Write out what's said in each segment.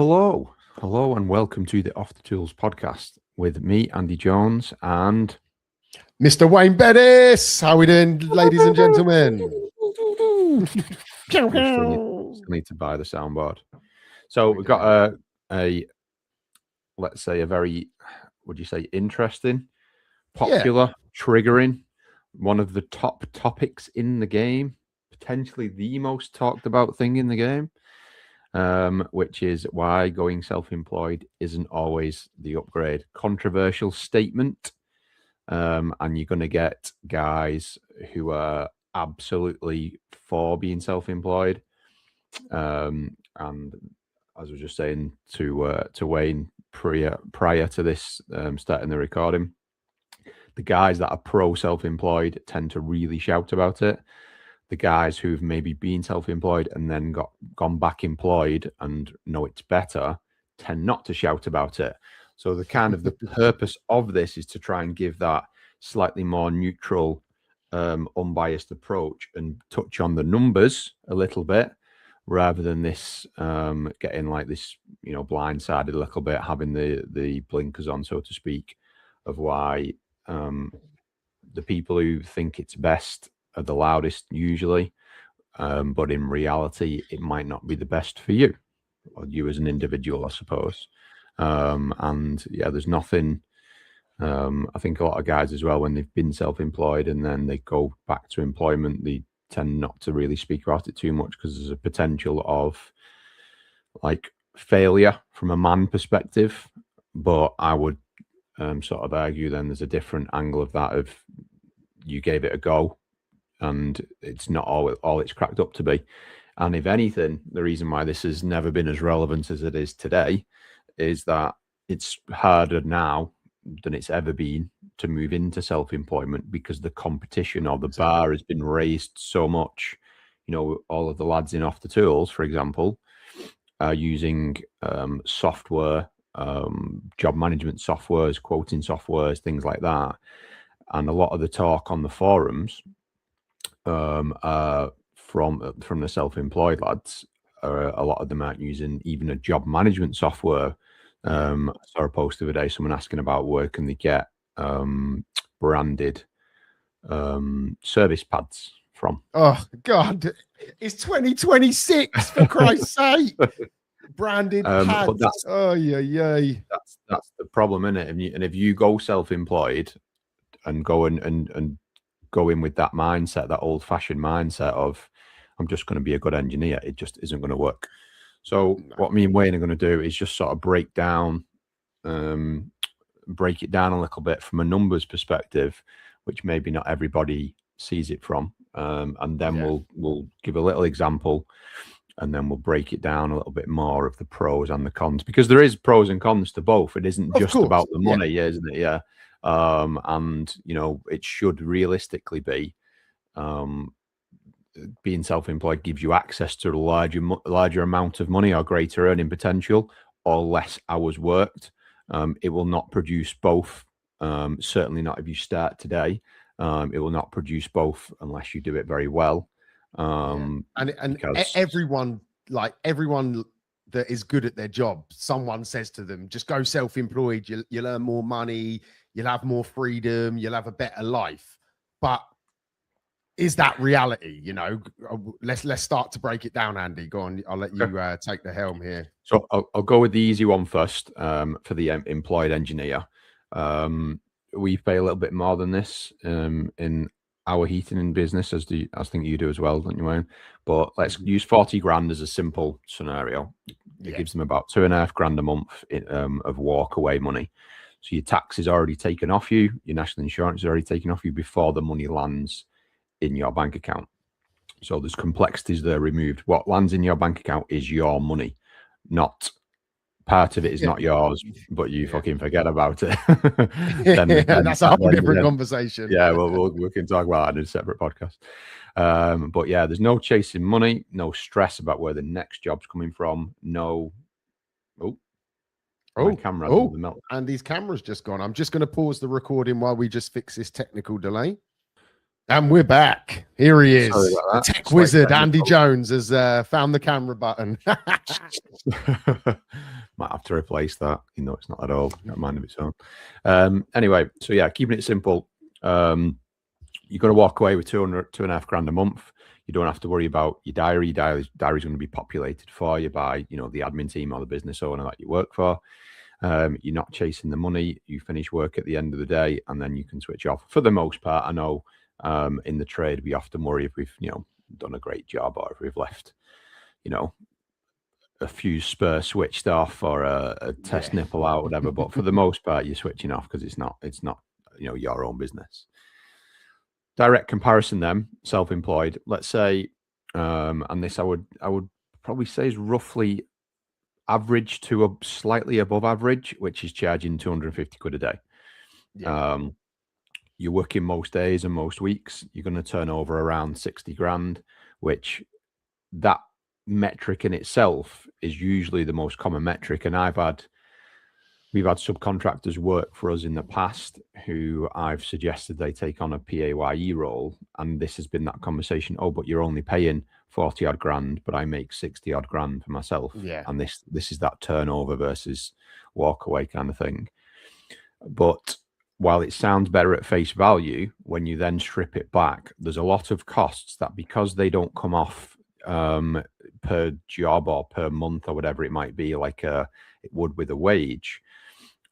Hello, and welcome to the Off the Tools podcast with me, Andy Jones, and Mr. Wayne Bettess. How we doing, ladies and gentlemen? still need to buy the soundboard. So we've got a let's say a very, would you say, interesting, popular, triggering, one of the top topics in the game, potentially the most talked about thing in the game. Which is why going self-employed isn't always the upgrade. Controversial statement, and you're going to get guys who are absolutely for being self-employed. And as I was just saying to Wayne prior to this starting the recording, the guys that are pro self-employed tend to really shout about it. The guys who've maybe been self-employed and then gone back employed and know it's better tend not to shout about it. So the kind of the purpose of this is to try and give that slightly more neutral, unbiased approach and touch on the numbers a little bit, rather than this getting like this, blindsided a little bit, having the blinkers on, so to speak, of why the people who think it's best are the loudest usually, but in reality it might not be the best for you, or you as an individual, I suppose. And yeah, there's nothing, I think a lot of guys as well, when they've been self-employed and then they go back to employment, they tend not to really speak about it too much, because there's a potential of like failure from a man perspective. But I would sort of argue then there's a different angle of that, of you gave it a go and it's not all it's cracked up to be. And if anything, the reason why this has never been as relevant as it is today is that it's harder now than it's ever been to move into self-employment, because the competition or the bar has been raised so much. All of the lads in Off the Tools, for example, are using software, job management softwares, quoting softwares, things like that. And a lot of the talk on the forums from the self-employed lads, a lot of them aren't using even a job management software. I saw a post the other day, someone asking about where can they get branded service pads from. Oh God, it's 2026 for Christ's sake. Branded pads. Oh yeah. That's the problem, isn't it? And if you go self-employed and go and go in with that mindset, that old-fashioned mindset of I'm just going to be a good engineer, it just isn't going to work. So what me and Wayne are going to do is just sort of break it down a little bit from a numbers perspective, which maybe not everybody sees it from, and then we'll give a little example, and then we'll break it down a little bit more of the pros and the cons, because there is pros and cons to both. It isn't just about the money, isn't it? Yeah. And it should realistically be, being self-employed gives you access to a larger amount of money, or greater earning potential, or less hours worked. It will not produce both, certainly not if you start today. It will not produce both unless you do it very well. And everyone that is good at their job, someone says to them, just go self-employed, you'll earn more money, you'll have more freedom, you'll have a better life. But is that reality? Let's start to break it down, Andy. Go on, I'll let you take the helm here. So I'll go with the easy one first. For the employed engineer, we pay a little bit more than this in our heating in business, as I think you do as well, don't you, Wayne? But let's use 40 grand as a simple scenario. It gives them about $2.5 a month of walk away money. So your tax is already taken off you, your national insurance is already taken off you before the money lands in your bank account. So there's complexities that are removed. What lands in your bank account is your money, not part of it is not yours, but you fucking forget about it. then that's a whole different conversation. Yeah, well, we can talk about that in a separate podcast. But yeah, there's no chasing money, no stress about where the next job's coming from. No. Andy's camera's just gone. I'm just going to pause the recording while we just fix this technical delay. And we're back. Here he is. The tech wizard, Andy Jones, has found the camera button. Might have to replace that. You know, it's not at all got a mind of its own. Anyway, so yeah, keeping it simple. You're going to walk away with 2.5 grand a month. You don't have to worry about your diary. Diary's going to be populated for you by, you know, the admin team or the business owner that you work for. You're not chasing the money. You finish work at the end of the day, and then you can switch off. For the most part, I know in the trade we often worry if we've, you know, done a great job or if we've left, you know, a fuse spur switched off or a test nipple out, whatever. But for the most part, you're switching off because it's not, you know, your own business. Direct comparison then, self-employed, let's say, and this I would probably say is roughly average to a slightly above average, which is charging 250 quid a day. You're working most days and most weeks, you're going to turn over around 60 grand, which that metric in itself is usually the most common metric. And we've had subcontractors work for us in the past who I've suggested they take on a PAYE role. And this has been that conversation. Oh, but you're only paying 40 odd grand, but I make 60 odd grand for myself. Yeah. And this is that turnover versus walk away kind of thing. But while it sounds better at face value, when you then strip it back, there's a lot of costs that, because they don't come off per job or per month or whatever it might be, like it would with a wage,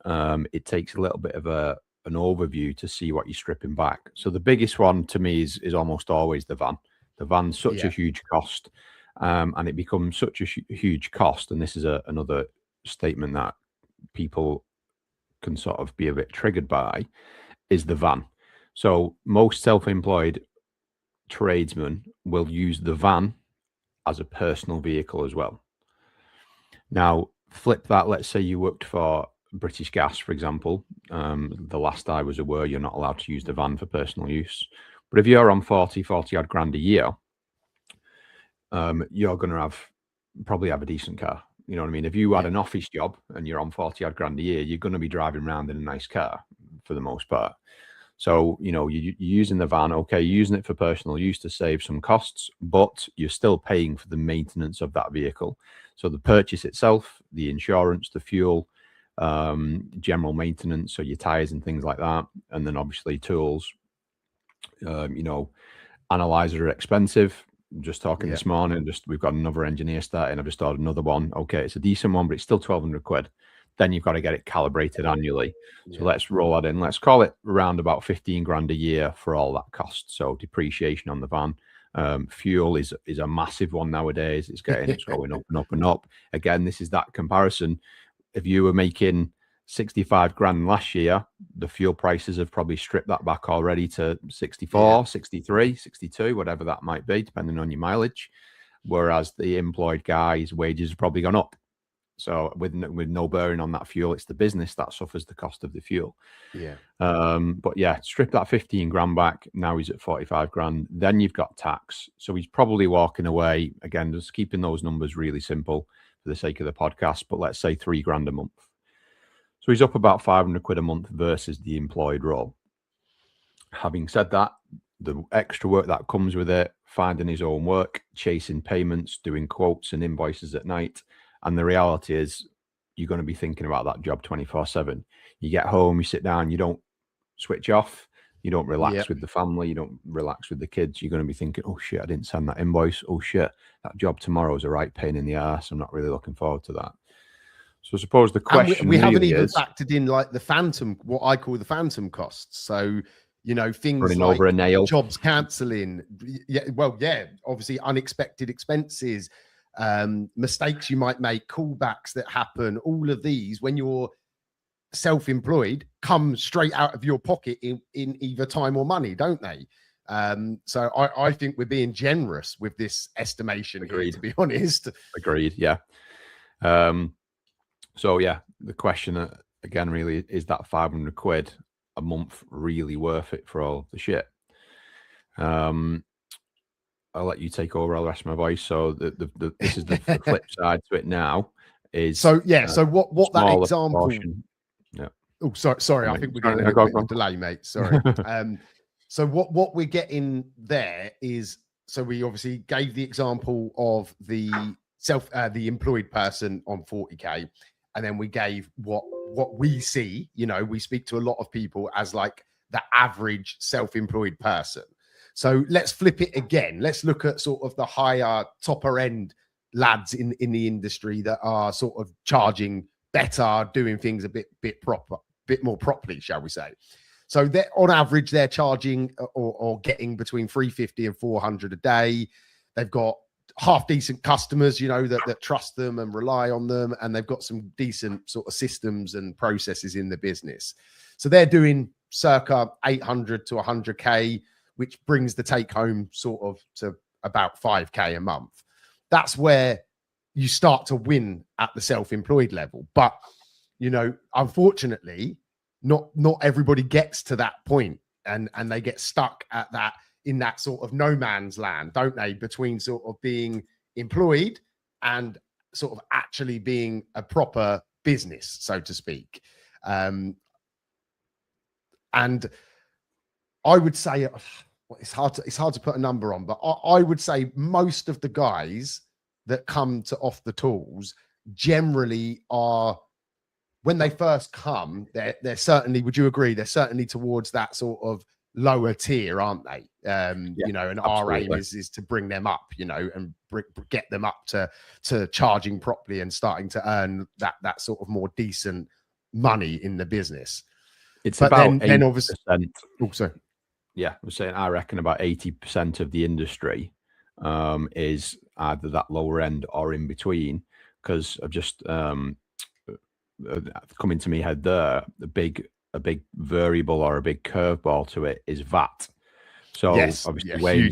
it takes a little bit of an overview to see what you're stripping back. So the biggest one to me is almost always the van. The van's such a huge cost, and it becomes such a huge cost. And this is another statement that people can sort of be a bit triggered by, is the van. So most self-employed tradesmen will use the van as a personal vehicle as well. Now, flip that. Let's say you worked for British Gas, for example. The last I was aware, you're not allowed to use the van for personal use. But if you're on 40 odd grand a year, you're going to probably have a decent car. You know what I mean? If you had an office job and you're on 40 odd grand a year, you're going to be driving around in a nice car for the most part. So, you know, you're using the van, okay, you're using it for personal use to save some costs, but you're still paying for the maintenance of that vehicle. So the purchase itself, the insurance, the fuel, general maintenance, so your tires and things like that. And then obviously tools, you know, analyzers are expensive. Just talking this morning, we've got another engineer starting. I've just ordered another one. Okay, it's a decent one, but it's still 1,200 quid. Then you've got to get it calibrated annually. So let's roll that in. Let's call it around about 15 grand a year for all that cost. So depreciation on the van. Fuel is a massive one nowadays. It's going up and up and up. Again, this is that comparison. If you were making 65 grand last year, the fuel prices have probably stripped that back already to 64, 63, 62, whatever that might be, depending on your mileage. Whereas the employed guy's wages have probably gone up. So with no bearing on that fuel, it's the business that suffers the cost of the fuel. But yeah, strip that 15 grand back. Now he's at 45 grand. Then you've got tax. So he's probably walking away, again, just keeping those numbers really simple for the sake of the podcast, but let's say 3 grand a month. So he's up about 500 quid a month versus the employed role. Having said that, the extra work that comes with it, finding his own work, chasing payments, doing quotes and invoices at night. And the reality is you're going to be thinking about that job 24/7. You get home, you sit down, you don't switch off, you don't relax with the family, you don't relax with the kids. You're going to be thinking, oh shit, I didn't send that invoice. Oh shit, that job tomorrow is a right pain in the ass. I'm not really looking forward to that. So I suppose the question we haven't even factored in like the phantom, what I call the phantom costs. So, you know, things running like over a nail, jobs cancelling. Obviously unexpected expenses, mistakes you might make, callbacks that happen. All of these, when you're self-employed, come straight out of your pocket in either time or money, don't they? So I think we're being generous with this estimation here, to be honest. Agreed. Yeah. So yeah, the question again really is that 500 quid a month really worth it for all the shit? I'll let you take over. I'll rest my voice. So this is the flip side to it now. So what that example? Yeah. Oh, sorry. I think we're getting a delay, mate. Sorry. So what we're getting there is, so we obviously gave the example of the employed person on 40K, and then we gave what we see. You know, we speak to a lot of people as like the average self-employed person. So let's flip it again. Let's look at sort of the higher, topper end lads in the industry that are sort of charging better, doing things a bit more properly, shall we say. So they're on average, they're charging or getting between 350 and 400 a day. They've got half decent customers, you know, that trust them and rely on them. And they've got some decent sort of systems and processes in the business. So they're doing circa 800 to 100K, which brings the take home sort of to about 5K a month. That's where you start to win at the self-employed level. But, you know, unfortunately, not everybody gets to that point, and they get stuck at that, in that sort of no man's land, don't they, between sort of being employed and sort of actually being a proper business, so to speak. And I would say it's hard to put a number on, but I would say most of the guys that come to Off the Tools generally are, when they first come, they're certainly, would you agree, they're certainly towards that sort of lower tier, aren't they? You know, and absolutely. Our aim is to bring them up, you know, and get them up to charging properly and starting to earn that sort of more decent money in the business. It's but about then obviously also, yeah, I was saying, I reckon about 80% of the industry is either that lower end or in between, because I've just coming to me head there, a big variable or a big curveball to it is VAT. So yes, obviously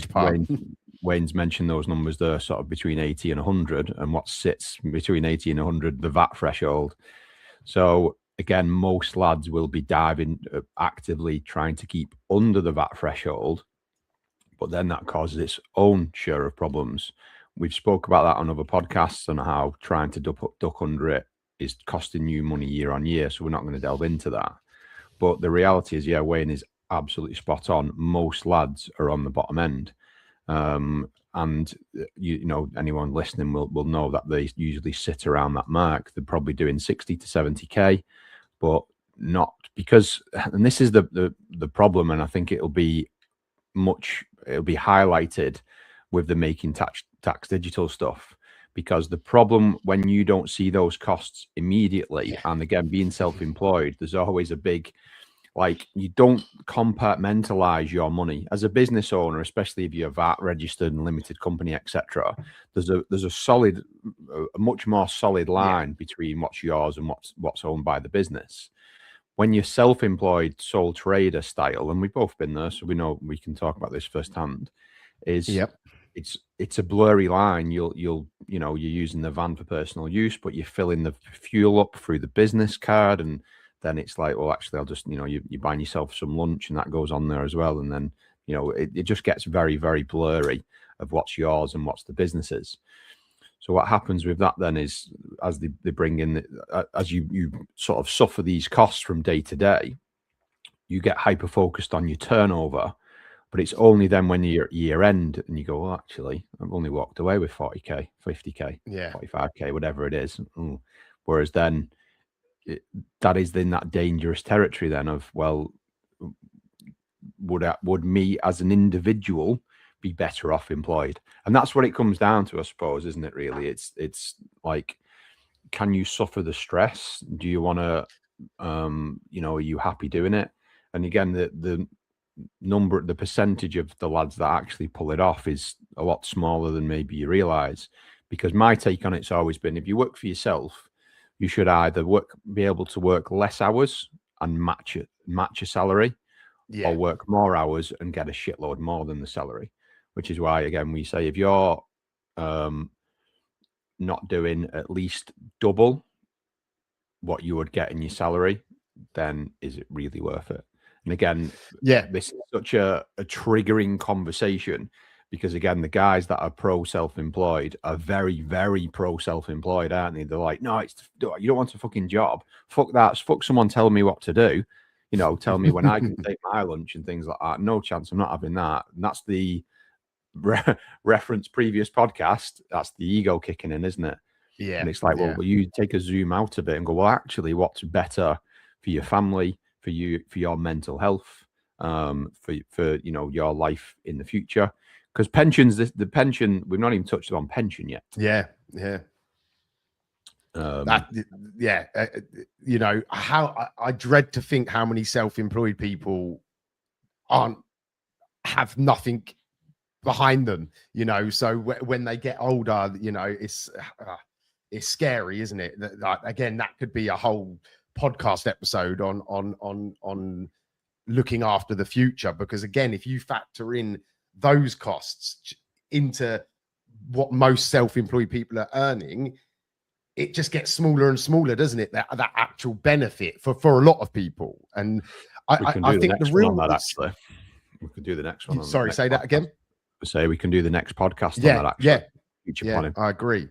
Wayne's mentioned those numbers there, sort of between 80 and 100, and what sits between 80 and 100, the VAT threshold. So again, most lads will be diving actively trying to keep under the VAT threshold, but then that causes its own share of problems. We've spoke about that on other podcasts and how trying to duck under it is costing you money year on year. So we're not going to delve into that. But the reality is, yeah, Wayne is absolutely spot on. Most lads are on the bottom end. And you know, anyone listening will know that they usually sit around that mark. They're probably doing 60 to 70K, but not because, and this is the problem. And I think it'll be highlighted with the Making Tax Digital stuff, because the problem when you don't see those costs immediately, and again, being self-employed, there's always a big, like, you don't compartmentalize your money as a business owner, especially if you're VAT registered and limited company, etc. There's a much more solid line between what's yours and what's owned by the business. When you're self-employed, sole trader style, and we've both been there, so we know, we can talk about this firsthand, is it's a blurry line. You're using the van for personal use, but you're filling the fuel up through the business card, and then it's like, well, actually, I'll just, you're buying yourself some lunch, and that goes on there as well. And then, it just gets very, very blurry of what's yours and what's the business's. So what happens with that then is, as they bring in, as you sort of suffer these costs from day to day, you get hyper focused on your turnover. But it's only then when you're at year end and you go, well, actually, I've only walked away with 40K, 50K, 45K, whatever it is. Whereas then that is in that dangerous territory then of, well, would me as an individual be better off employed? And that's what it comes down to, I suppose, isn't it, really? It's like, can you suffer the stress? Do you want to, are you happy doing it? And again, the percentage of the lads that actually pull it off is a lot smaller than maybe you realize, because my take on it's always been, if you work for yourself, you should either be able to work less hours and match a salary, or work more hours and get a shitload more than the salary. Which is why, again, we say, if you're not doing at least double what you would get in your salary, then is it really worth it? And again, this is such a triggering conversation, because again, the guys that are pro self-employed are very, very pro self-employed, aren't they? They're like, no, you don't want a fucking job. Fuck that. Fuck someone telling me what to do. You know, tell me when I can take my lunch and things like that. No chance, I'm not having that. And that's the reference previous podcast. That's the ego kicking in, isn't it? Yeah. And it's like, well, you take a zoom out of it and go, well, actually, what's better for your family, for you, for your mental health, for you know, your life in the future? Because pensions, the pension, we've not even touched on pension yet. Yeah. You know, how I dread to think how many self-employed people have nothing behind them, you know. So when they get older, you know, it's scary, isn't it? That, again, that could be a whole podcast episode on looking after the future, because again, if you factor in those costs into what most self-employed people are earning, it just gets smaller and smaller, doesn't it? That actual benefit for a lot of people. And I think the real one on that, actually, we could do the next one. Sorry, say that again. Say we can do the next podcast on that, actually. Future planning. I agree.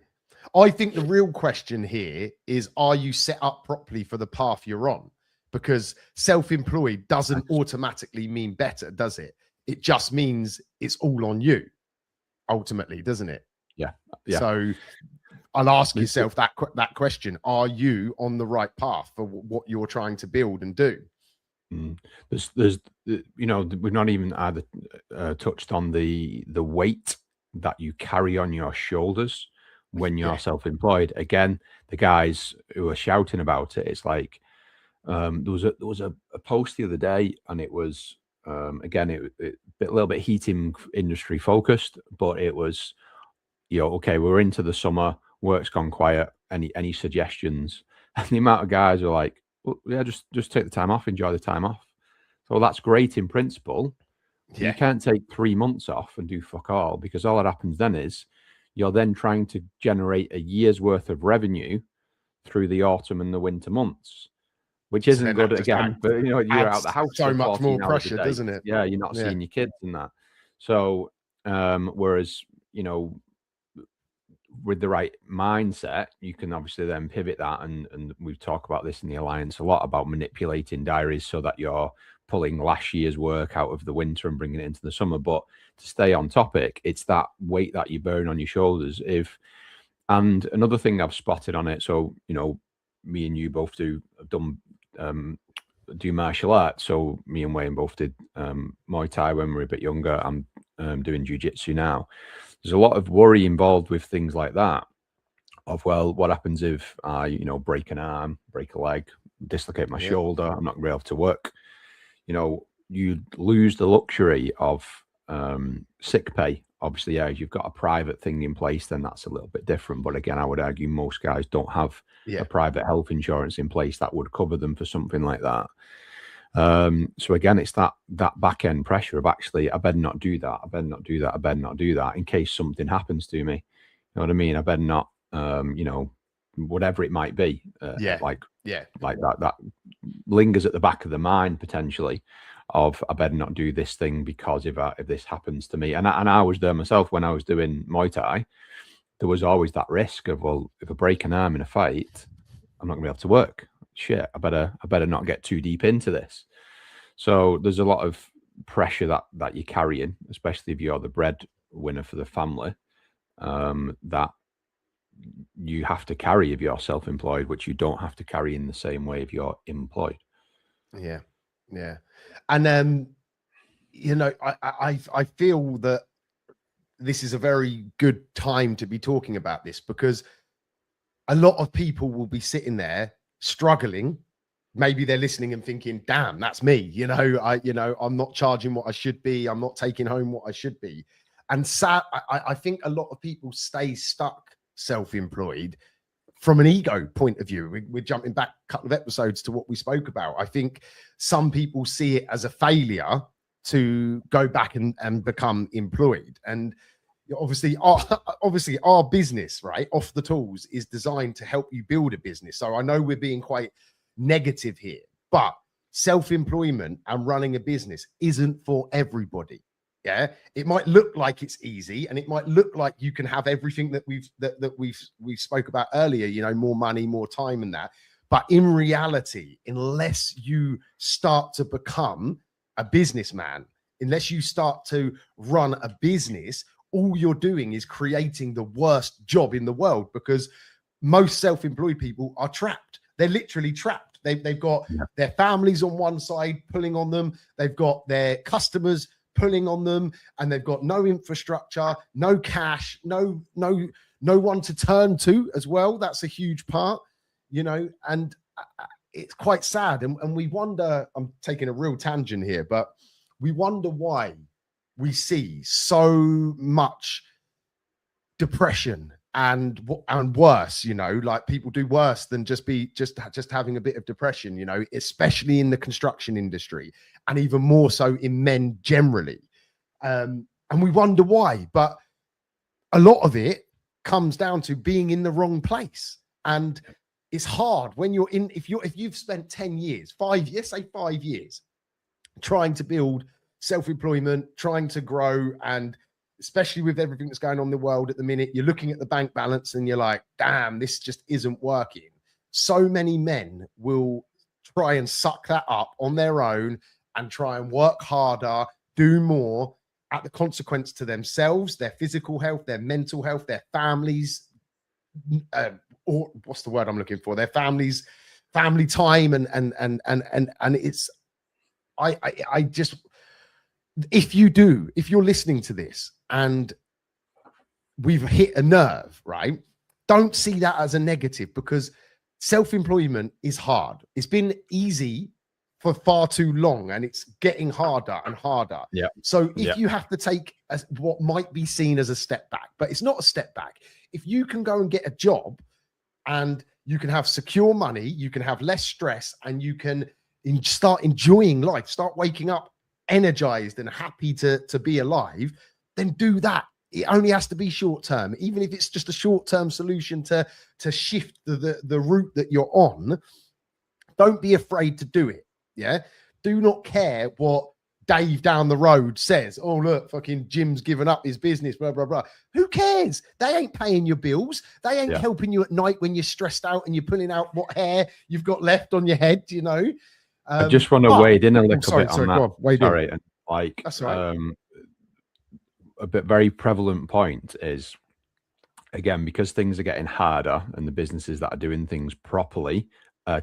I think the real question here is, are you set up properly for the path you're on? Because self-employed doesn't automatically mean better, does it? It just means it's all on you, ultimately, doesn't it? Yeah. So I'll ask yourself that question: are you on the right path for what you're trying to build and do? There's you know, we've not even either touched on the weight that you carry on your shoulders when you're self-employed. Again, the guys who are shouting about it, it's like there was a post the other day, and it was again a little bit heating industry focused, but it was, you know, okay, we're into the summer, work's gone quiet, any suggestions? And the amount of guys are like, well, yeah, just take the time off, enjoy the time off. So that's great in principle. You can't take 3 months off and do fuck all, because all that happens then is you're then trying to generate a year's worth of revenue through the autumn and the winter months, which isn't good again. But you know, you're out the house so much more pressure, doesn't it? Yeah, you're not seeing your kids and that. So whereas, you know, with the right mindset, you can obviously then pivot that, and we've talked about this in the Alliance a lot, about manipulating diaries so that you're pulling last year's work out of the winter and bringing it into the summer. But to stay on topic, it's that weight that you burn on your shoulders. And another thing I've spotted on it, so, you know, me and you both do martial arts. So me and Wayne both did Muay Thai when we were a bit younger. I'm doing jiu-jitsu now. There's a lot of worry involved with things like that, of, well, what happens if I, you know, break an arm, break a leg, dislocate my shoulder, I'm not going to be able to work. You know, you lose the luxury of sick pay. Obviously, yeah, you've got a private thing in place, then that's a little bit different. But again, I would argue most guys don't have a private health insurance in place that would cover them for something like that. So again, it's that back end pressure of, actually, I better not do that. I better not do that. I better not do that in case something happens to me. You know what I mean? I better not, you know, whatever it might be. Like that lingers at the back of the mind potentially, of, I better not do this thing because if this happens to me. And I was there myself when I was doing Muay Thai. There was always that risk of, well, if I break an arm in a fight, I'm not gonna be able to work. Shit, I better not get too deep into this. So there's a lot of pressure that you're carrying, especially if you're the breadwinner for the family, that you have to carry if you're self-employed, which you don't have to carry in the same way if you're employed. Yeah. And you know, I feel that this is a very good time to be talking about this, because a lot of people will be sitting there struggling. Maybe they're listening and thinking, damn, that's me. You know, I'm not charging what I should be. I'm not taking home what I should be. And I think a lot of people stay stuck self-employed from an ego point of view. We're jumping back a couple of episodes to what we spoke about. I think some people see it as a failure to go back and become employed. And obviously our business, right, Off the Tools, is designed to help you build a business. So I know we're being quite negative here, but self-employment and running a business isn't for everybody. Yeah, it might look like it's easy, and it might look like you can have everything that we spoke about earlier, you know, more money, more time and that. But in reality, unless you start to become a businessman, unless you start to run a business, all you're doing is creating the worst job in the world, because most self-employed people are trapped. They're literally trapped. They've got their families on one side pulling on them. They've got their customers pulling on them, and they've got no infrastructure, no cash, no one to turn to as well. That's a huge part, you know, and it's quite sad. And we wonder, I'm taking a real tangent here, but we wonder why we see so much depression and worse, you know, like people do worse than just having a bit of depression, you know, especially in the construction industry, and even more so in men generally. And we wonder why, but a lot of it comes down to being in the wrong place. And it's hard when you're in, if you've spent 10 years, 5 years trying to build self-employment, trying to grow, and especially with everything that's going on in the world at the minute, you're looking at the bank balance and you're like, damn, this just isn't working. So many men will try and suck that up on their own and try and work harder, do more, at the consequence to themselves, their physical health, their mental health, their families, or what's the word I'm looking for? Their families, family time, and it's, I just, if you're listening to this and we've hit a nerve, right? Don't see that as a negative, because self-employment is hard. It's been easy for far too long, and it's getting harder and harder. Yeah. So if you have to take what might be seen as a step back, but it's not a step back. If you can go and get a job and you can have secure money, you can have less stress, and you can start enjoying life, start waking up energized and happy to be alive, then do that. It only has to be short term, even if it's just a short term solution to shift the route that you're on. Don't be afraid to do it. Yeah. Do not care what Dave down the road says. Oh, look, fucking Jim's given up his business, blah, blah, blah. Who cares? They ain't paying your bills. They ain't helping you at night when you're stressed out and you're pulling out what hair you've got left on your head, you know. I just want to wade in a little bit on that. Sorry, and like, that's right. A bit very prevalent point is, again, because things are getting harder and the businesses that are doing things properly are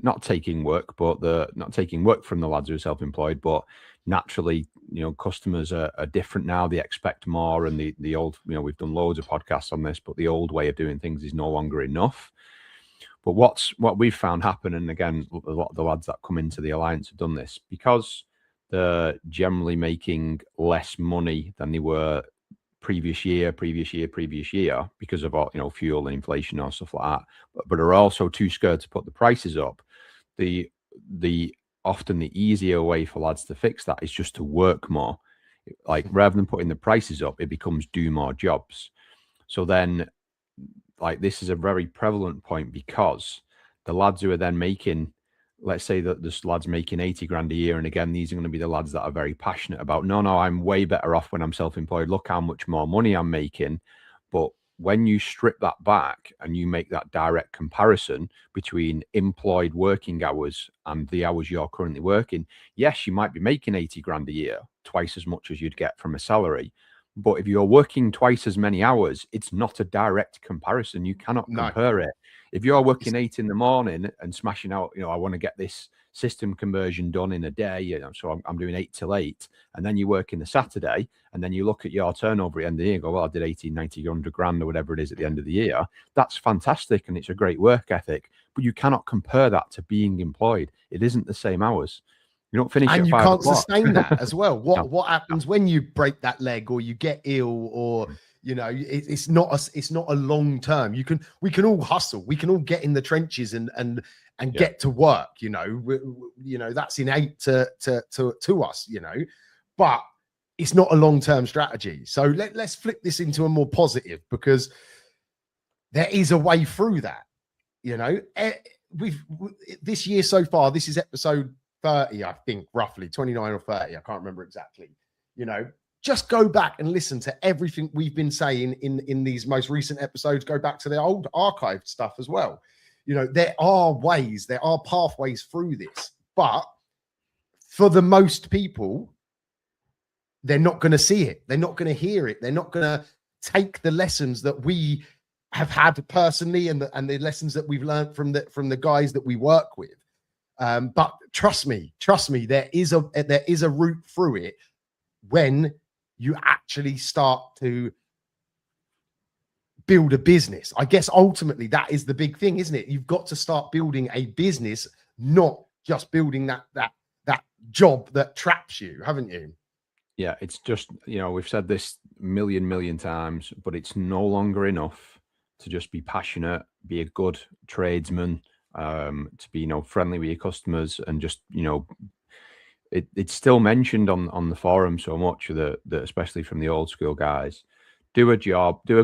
not taking work from the lads who are self-employed, but naturally, you know, customers are different now. They expect more, and the old, you know, we've done loads of podcasts on this, but the old way of doing things is no longer enough. But what we've found happen, and again, a lot of the lads that come into the Alliance have done this, because they're generally making less money than they were previous year, because of, you know, fuel and inflation or stuff like that, but are also too scared to put the prices up. The often the easier way for lads to fix that is just to work more. Like, rather than putting the prices up, it becomes do more jobs. So then, like, this is a very prevalent point, because the lads who are then making, let's say that this lad's making 80 grand a year. And again, these are going to be the lads that are very passionate about, no, I'm way better off when I'm self-employed. Look how much more money I'm making. But when you strip that back and you make that direct comparison between employed working hours and the hours you're currently working, yes, you might be making 80 grand a year, twice as much as you'd get from a salary. But if you're working twice as many hours, it's not a direct comparison. You cannot compare it. If you're working 8 in the morning and smashing out, you know, I want to get this system conversion done in a day, you know, so I'm doing 8 till 8, and then you work in the Saturday, and then you look at your turnover at the end of the year and go, well, I did 80, 90, 100 grand or whatever it is at the end of the year. That's fantastic, and it's a great work ethic, but you cannot compare that to being employed. It isn't the same hours. You don't finish, and you can't sustain that as well. What happens when you break that leg, or you get ill, or you know, it's not a long term. We can all hustle. We can all get in the trenches and get to work. You know, that's innate to us. You know, but it's not a long term strategy. So let's flip this into a more positive, because there is a way through that. You know, this year so far, this is episode 30, I think, roughly 29 or 30. I can't remember exactly. You know, just go back and listen to everything we've been saying in these most recent episodes. Go back to the old archived stuff as well. You know, there are ways, there are pathways through this, but for the most people, they're not going to see it. They're not going to hear it. They're not going to take the lessons that we have had personally and the lessons that we've learned from the guys that we work with. But trust me, there is a route through it when you actually start to build a business. I guess ultimately that is the big thing, isn't it? You've got to start building a business, not just building that job that traps you, haven't you? Yeah, it's just, you know, we've said this million times, but it's no longer enough to just be passionate, be a good tradesman, to be, you know, friendly with your customers, and just, you know, it's still mentioned on the forum so much that especially from the old school guys, do a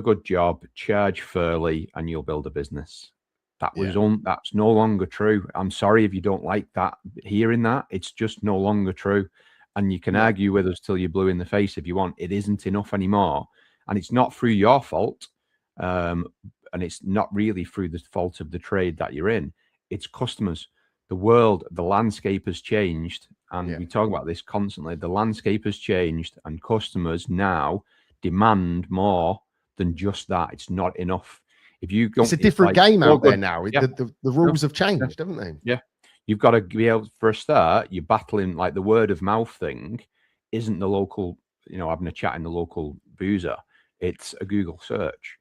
good job, charge fairly, and you'll build a business. That's no longer true. I'm sorry if you don't like that, hearing that. It's just no longer true. And you can argue with us till you're blue in the face if you want. It isn't enough anymore. And it's not through your fault. And it's not really through the fault of the trade that you're in. It's customers. The world, the landscape has changed. And we talk about this constantly. The landscape has changed, and customers now demand more than just that. It's not enough. If you go, it's a different game out there now. The rules have changed, haven't they? Yeah. You've got to be able, for a start, you're battling, like, the word of mouth thing isn't the local, you know, having a chat in the local boozer. It's a Google search.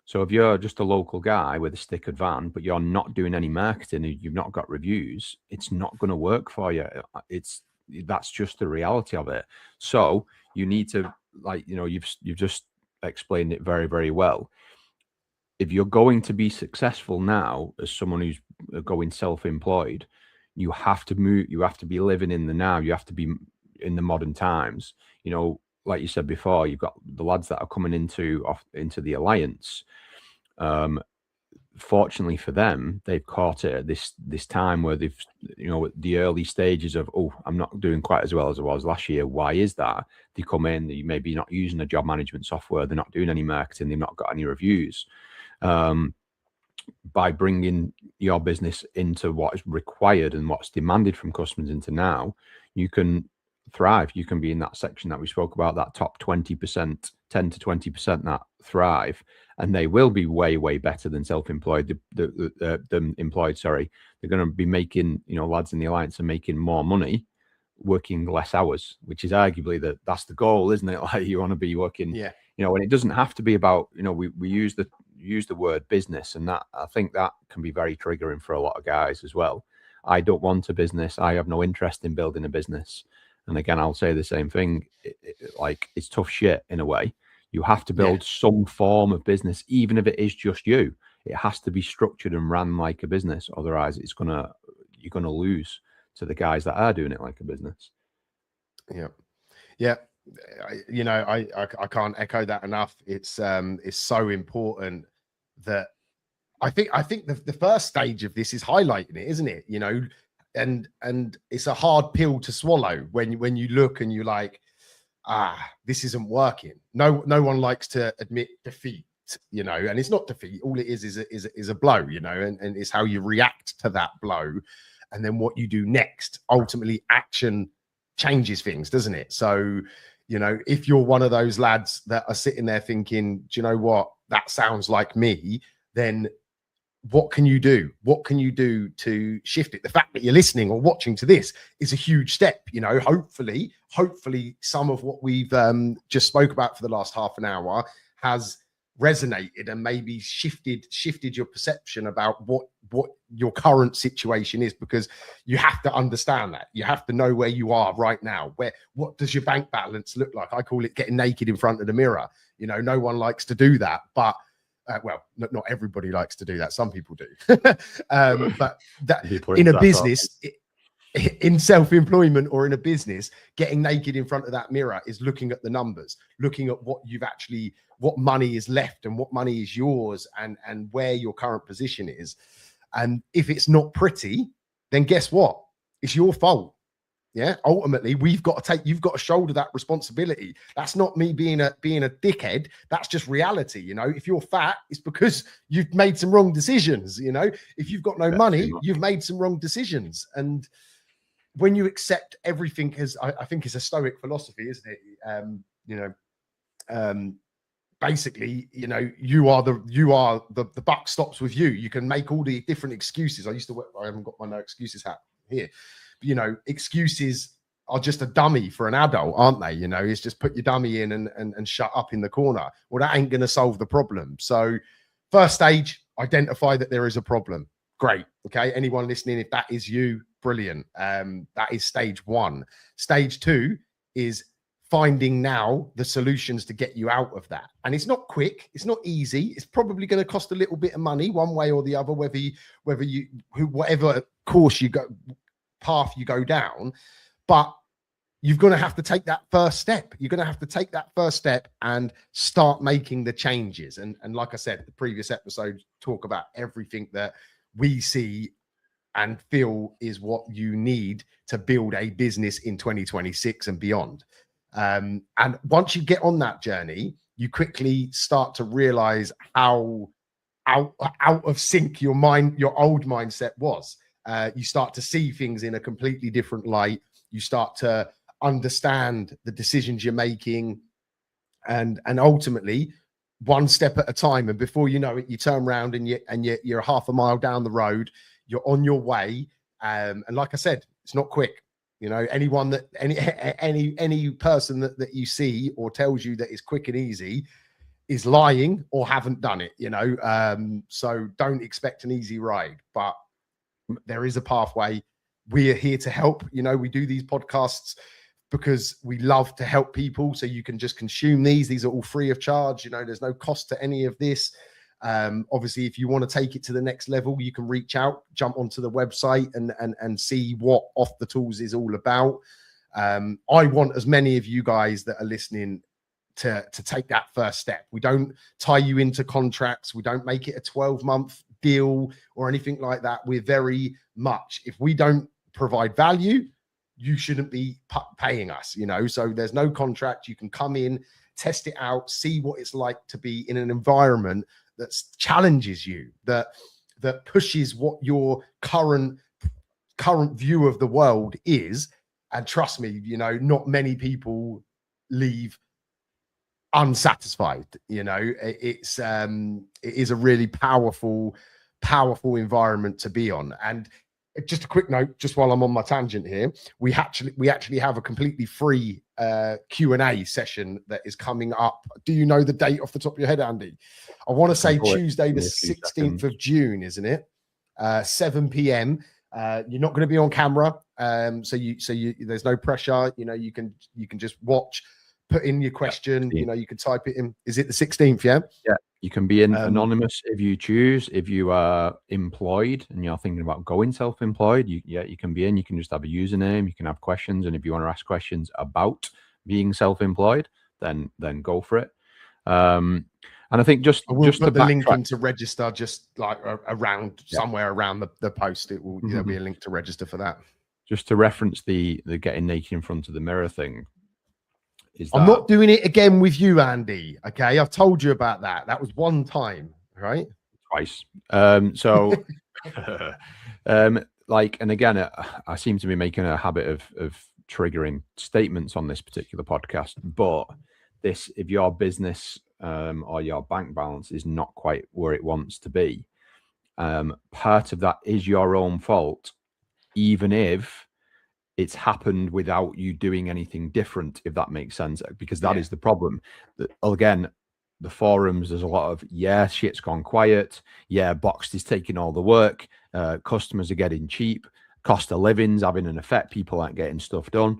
So if you're just a local guy with a stickered van, but you're not doing any marketing and you've not got reviews, it's not going to work for you. That's just the reality of it. So you need to, like, you know, you've just explained it very well. If you're going to be successful now as someone who's going self-employed, you have to move, you have to be living in the now, you have to be in the modern times. You know, like you said before, you've got the lads that are coming into the Alliance. Fortunately for them, they've caught it at this time where they've, you know, the early stages of, oh, I'm not doing quite as well as I was last year. Why is that? They come in, they maybe not using a job management software, they're not doing any marketing, they've not got any reviews. By bringing your business into what is required and what's demanded from customers into now, you can thrive. You can be in that section that we spoke about, that top 20%, 10 to 20% that thrive, and they will be way better than self-employed. The employed, sorry, they're going to be making, you know, lads in the Alliance are making more money, working less hours, which is arguably that's the goal, isn't it? Like, you want to be working, you know, and it doesn't have to be about, you know, we use the word business, and that, I think that can be very triggering for a lot of guys as well. I don't want a business. I have no interest in building a business. And again, I'll say the same thing. Like, it's tough shit in a way. You have to build some form of business, even if it is just you. It has to be structured and ran like a business. Otherwise, you're gonna lose to the guys that are doing it like a business. Yeah. You know, I can't echo that enough. It's so important that I think the first stage of this is highlighting it, isn't it? You know, and it's a hard pill to swallow when you look and you're like, this isn't working. No one likes to admit defeat, you know, and it's not defeat. All it is a blow, you know, and it's how you react to that blow, and then what you do next. Ultimately, action changes things, doesn't it? So, you know, if you're one of those lads that are sitting there thinking, do you know what, that sounds like me, then what can you do? What can you do to shift it? The fact that you're listening or watching to this is a huge step. You know, hopefully some of what we've just spoke about for the last half an hour has resonated and maybe shifted your perception about what your current situation is, because you have to understand that. You have to know where you are right now. What does your bank balance look like? I call it getting naked in front of the mirror. You know, no one likes to do that, but well, not everybody likes to do that. Some people do. But that in a business, in self-employment or in a business, getting naked in front of that mirror is looking at the numbers, looking at what money is left and what money is yours, and where your current position is. And if it's not pretty, then guess what? It's your fault. Yeah, ultimately, you've got to shoulder that responsibility. That's not me being a dickhead. That's just reality. You know, if you're fat, it's because you've made some wrong decisions. You know, if you've got no money, you've made some wrong decisions. And when you accept everything as, I think it's a Stoic philosophy, isn't it? Basically, you know, the buck stops with you. You can make all the different excuses. I haven't got my no excuses hat here. You know, excuses are just a dummy for an adult, aren't they? You know, it's just put your dummy in and shut up in the corner. Well, that ain't going to solve the problem. So first stage, identify that there is a problem. Great. Okay. Anyone listening, if that is you, brilliant. That is stage one. Stage two is finding now the solutions to get you out of that. And it's not quick. It's not easy. It's probably going to cost a little bit of money one way or the other, whatever course you go, path you go down, but you're going to have to take that first step. You're going to have to take that first step and start making the changes. And like I said, the previous episode talk about everything that we see and feel is what you need to build a business in 2026 and beyond. And once you get on that journey, you quickly start to realize how out of sync your old mindset was. You start to see things in a completely different light. You start to understand the decisions you're making, and ultimately one step at a time. And before you know it, you turn around and you're half a mile down the road. You're on your way. And like I said, it's not quick. You know, anyone that any person that you see or tells you that it's quick and easy is lying or haven't done it. You know, so don't expect an easy ride, but there is a pathway. We are here to help. You know, we do these podcasts because we love to help people. So you can just consume these. These are all free of charge. You know, there's no cost to any of this. Obviously, if you want to take it to the next level, you can reach out, jump onto the website and see what Off the Tools is all about. I want as many of you guys that are listening to take that first step. We don't tie you into contracts. We don't make it a 12-month deal or anything like that. We're very much, if we don't provide value, you shouldn't be paying us, you know. So there's no contract. You can come in, test it out, see what it's like to be in an environment that challenges you, that pushes what your current view of the world is. And trust me, you know, not many people leave unsatisfied. You know, it is a really powerful environment to be on. And just a quick note, just while I'm on my tangent here, we actually have a completely free Q&A session that is coming up. Do you know the date off the top of your head, Andy? I want to say Tuesday the 16th of June, isn't it? 7 p.m. You're not going to be on camera, so there's no pressure. You know, you can just watch, put in your question. You know, you can type it in. Is it the 16th? Yeah. Yeah. You can be anonymous if you choose. If you are employed and you're thinking about going self-employed, you can be in. You can just have a username. You can have questions, and if you want to ask questions about being self-employed, then go for it. And I think just put the link in to register, just like around somewhere around the post. It will there'll be a link to register for that. Just to reference the getting naked in front of the mirror thing. I'm not doing it again with you, Andy. Okay, I've told you about that. That was one time, right? Twice. So, like, and again, I seem to be making a habit of triggering statements on this particular podcast. But if your business or your bank balance is not quite where it wants to be, part of that is your own fault, even if it's happened without you doing anything different, if that makes sense, because that is the problem. That, again, the forums, there's a lot of, shit's gone quiet. Boxed is taking all the work. Customers are getting cheap. Cost of living's having an effect. People aren't getting stuff done.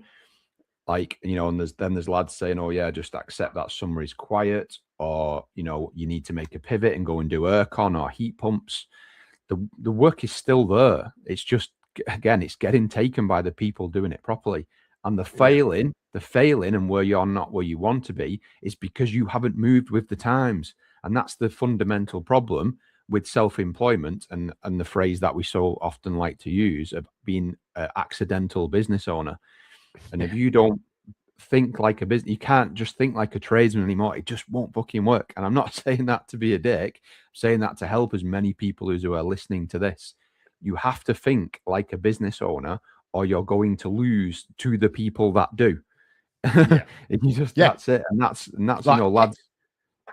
Like, you know, and there's lads saying, oh yeah, just accept that summer is quiet, or, you know, you need to make a pivot and go and do aircon or heat pumps. The work is still there. It's just, again, it's getting taken by the people doing it properly. And the failing and where you're not where you want to be is because you haven't moved with the times. And that's the fundamental problem with self-employment and the phrase that we so often like to use of being an accidental business owner. And if you don't think like a business, you can't just think like a tradesman anymore. It just won't fucking work. And I'm not saying that to be a dick. I'm saying that to help as many people who are listening to this. You have to think like a business owner, or you're going to lose to the people that do. Yeah. You just that's it. And that's like, lads,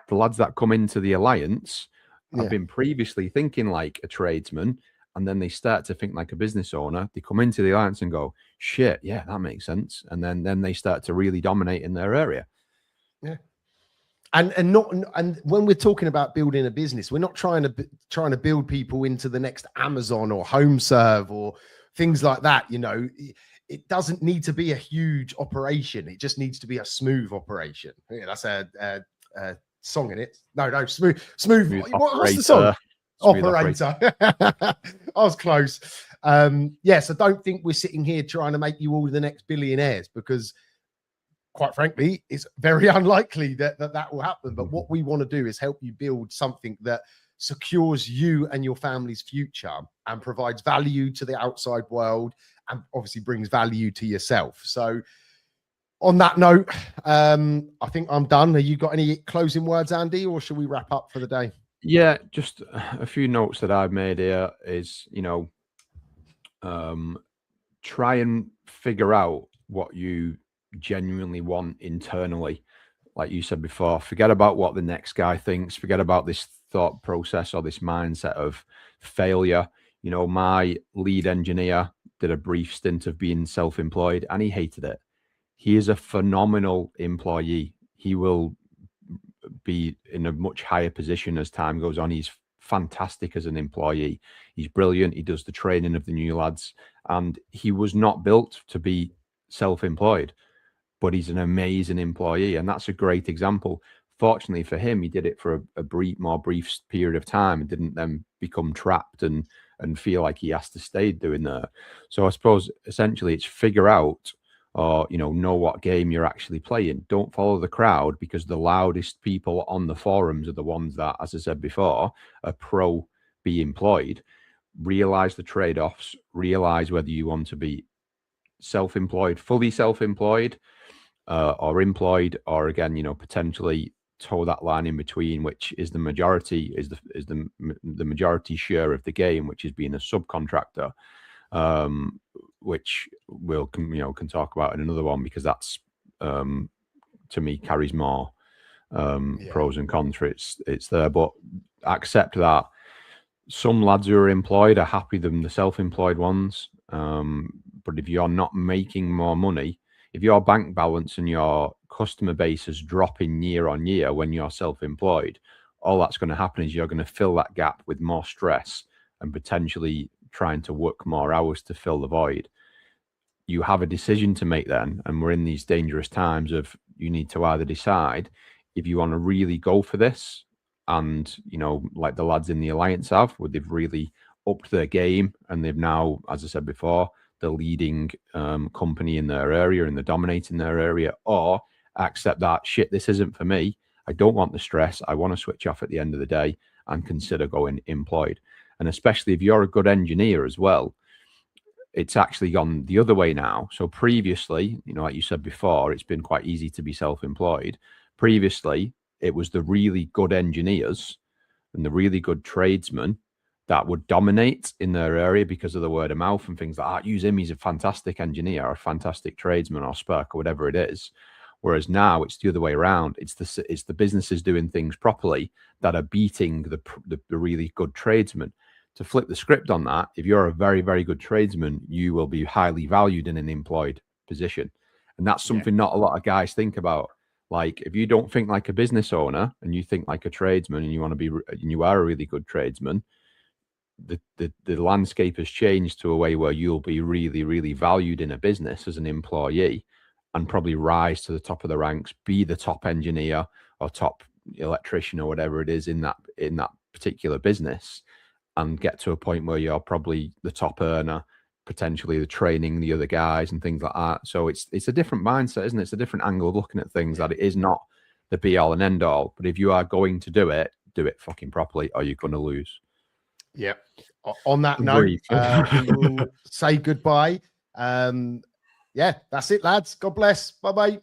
the lads that come into the alliance have been previously thinking like a tradesman, and then they start to think like a business owner. They come into the alliance and go, shit, yeah, that makes sense. And then they start to really dominate in their area. Yeah. And when we're talking about building a business, we're not trying to build people into the next Amazon or HomeServe or things like that. You know, it doesn't need to be a huge operation. It just needs to be a smooth operation. Yeah, that's a song in it. No, smooth. What's the song? Operator. I was close. So don't think we're sitting here trying to make you all the next billionaires, because quite frankly, it's very unlikely that will happen. But what we want to do is help you build something that secures you and your family's future and provides value to the outside world, and obviously brings value to yourself. So on that note, I think I'm done. Have you got any closing words, Andy, or should we wrap up for the day? Yeah, just a few notes that I've made here is, try and figure out what you genuinely want internally. Like you said before, forget about what the next guy thinks, forget about this thought process or this mindset of failure. My lead engineer did a brief stint of being self-employed and he hated it. He is a phenomenal employee. He will be in a much higher position as time goes on. He's fantastic as an employee. He's brilliant. He does the training of the new lads, and he was not built to be self-employed, but he's an amazing employee. And that's a great example. Fortunately for him, he did it for a more brief period of time and didn't then become trapped and feel like he has to stay doing that. So I suppose essentially it's figure out, or know what game you're actually playing. Don't follow the crowd, because the loudest people on the forums are the ones that, as I said before, are pro be employed. Realize the trade-offs, realize whether you want to be self-employed, fully self-employed, or employed, or again, potentially toe that line in between, which is the majority, is the majority share of the game, which is being a subcontractor. Which we'll can talk about in another one, because that's to me carries more pros and cons. It's there, but accept that some lads who are employed are happy than the self-employed ones. But if you're not making more money, if your bank balance and your customer base is dropping year on year when you're self-employed, all that's going to happen is you're going to fill that gap with more stress and potentially trying to work more hours to fill the void. You have a decision to make then, and we're in these dangerous times of you need to either decide if you want to really go for this, and like the lads in the alliance have, where they've really upped their game and they've now, as I said before, the leading company in their area and they're dominating their area, or accept that shit, this isn't for me. I don't want the stress. I want to switch off at the end of the day and consider going employed. And especially if you're a good engineer as well, it's actually gone the other way now. So previously, like you said before, it's been quite easy to be self-employed. Previously, it was the really good engineers and the really good tradesmen that would dominate in their area because of the word of mouth and things like that. Use him, he's a fantastic engineer or a fantastic tradesman or spark or whatever it is. Whereas now it's the other way around. It's the businesses doing things properly that are beating the really good tradesmen. To flip the script on that, if you're a very, very good tradesman, you will be highly valued in an employed position. And that's something not a lot of guys think about. Like, if you don't think like a business owner and you think like a tradesman and you are a really good tradesman, the landscape has changed to a way where you'll be really, really valued in a business as an employee and probably rise to the top of the ranks, be the top engineer or top electrician or whatever it is in that particular business, and get to a point where you're probably the top earner, potentially the training the other guys and things like that. So it's a different mindset, isn't it? It's a different angle of looking at things, that it is not the be all and end all. But if you are going to do it fucking properly, or you're going to lose. Yeah. On that note, we will say goodbye. yeah, that's it, lads. God bless. Bye bye.